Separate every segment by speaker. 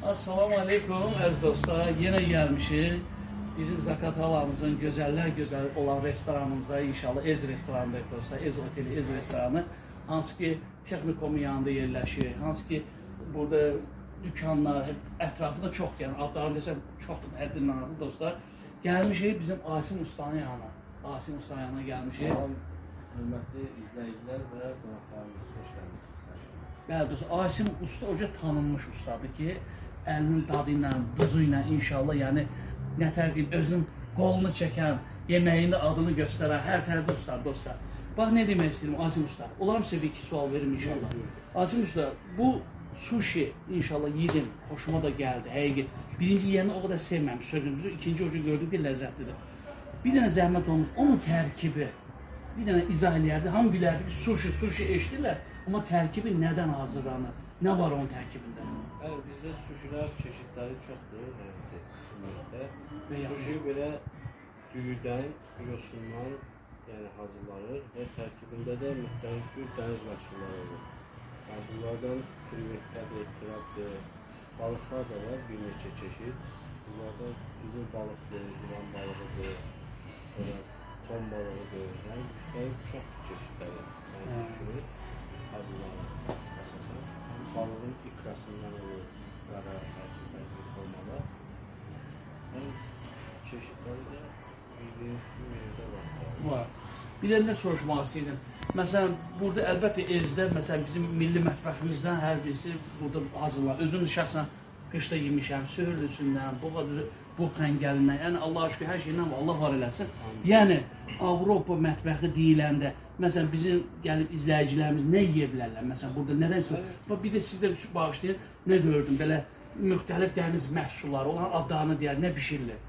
Speaker 1: Assalamu alaikum əziz dostlar. Yenə gəlmişik. Bizim Zaqatalamızın gözəllər gözəl olan restoranımıza, inşallah Ez restoranıdır dostlar. Ez oteli, Ez restoranı. Hansı ki Texnikomun yanında yerləşir. Hansı ki burada dükkanlar, ətrafında çox, yəni adlarını desəm çox həddindən artıq dostlar. Gəlmişik bizim Asim Ustanın yanına. Asim Ustanın yanına gəlmişik.
Speaker 2: Salam, hörmətli izləyicilər və qonaqlarımız, xoş gəlmişsiniz.
Speaker 1: Bəli dostlar, Asim Usta oca tanınmış ustadır ki, əlinin dadı ilə, duzu ilə inşallah, yəni nətər deyim, özünün qolunu çəkən, yeməyində adını göstərən hər tərəfdə ustadır dostlar. Bax, nə demək istəyirəm Asim Usta? Olar mı sizə bir iki sual verim inşallah? Asim Usta, bu sushi inşallah yedim, xoşuma da gəldi, həqiqi. Birinci yerini o qədər sevməmiş sözümüzü, ikinci oca gördük ki, ləzzətlidir. Bir dənə zəhmət olmuş, onun tərkibi, bir dənə izah eləyərdi, hamı bilərdi ki, sushi eşidirlər, amma tərkibi nədən hazırlanır? Nə var onun tərkibində?
Speaker 2: Yəni, bizdə suşilər çeşidləri çoxdur, Sushi belə düyüdən, yosundan hazırlanır və tərkibində də müxtəlif cür dəniz məhsulları olur. Yəni, bunlardan krevetlədir, krabdır, balıqlar da var, bir neçə çeşid. Bunlardan qızıl balıqdır, yılan balığıdır, sonra ton balığıdır, yəni müxtəlif çox çeşidləri hazırlanır əsasən. Balığın ikrasından olur, qara, fərqli formalar. Çeşidləri də bir yerdə var.
Speaker 1: Bir də nə soruşmaq istəyirdim? Məsələn, burada əlbəttə Ezdə, məsələn, bizim milli mətbəximizdən hər birisi burada hazırlanır. Özüm şəxsən qışda yemişəm, söhürlüsündən, bu xəngəlindən, yəni Allah aşkına hər şeyindən Allah var eləsin. Yəni, Avropa mətbəxi deyiləndə, məsələn, bizim gəlib izləyicilərimiz nə yeyə bilərlər? Məsələn, burada nədən istəyir? Bir də sizdə bağışlayın, nə gördüm, belə müxtəlif dəniz məhsulları, onların adlarını deyər, nə bişirilir?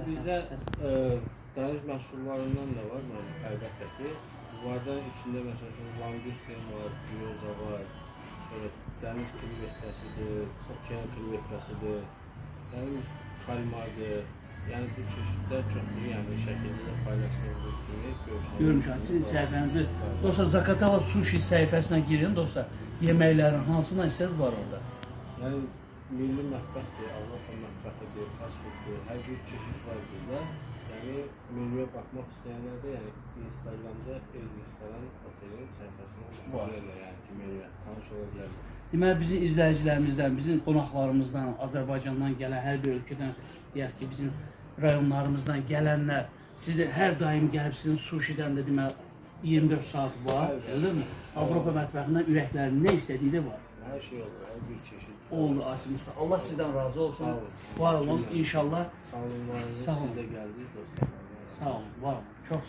Speaker 2: Bizdə dəniz məhsullarından da var, əlbəttə ki. Bunlardan içində məsələn, langustin var, gyoza var, dəniz krevetəsidir, okean krevetəsidir, kalmardır. Yəni bu çeşidlər çoxdur, yəni şəkildə də paylaşdığınız kimi
Speaker 1: görmüşəm. Sizin səhifənizi, dostlar, Zaqatala sushi səhifəsinə girin, dostlar. Yeməklərin hansından istəyiz var orada?
Speaker 2: Yəni, milli mətbəxdir, Avropa mətbəxidir, fast fooddur, hər bir çeşid var burada. Yəni, menüyə baxmaq istəyənlər də, yəni, Instagramda Ez Restoran Otelin səhifəsindən baxarlar, yəni ki, menüyə tanış ola bilərlər.
Speaker 1: Deməli, bizim izləyicilərimizdən, bizim qonaqlarımızdan, Azərbaycandan gələn hər bir ölkədən, deyək ki, bizim rayonlarımızdan gələnlər, siz də hər daim gəlib sizin sushidən də deməli 24 saat var, eləmi? Avropa mətbəxindən ürəklərin nə istədiyi də var.
Speaker 2: Hər şey olur, hər bir çeşid.
Speaker 1: Oldu Asim Usta. Allah sizdən razı olsun. Var olun inşallah.
Speaker 2: Sağ olun, siz də gəldiniz dostlar.
Speaker 1: Sağ olun, var olun. Çox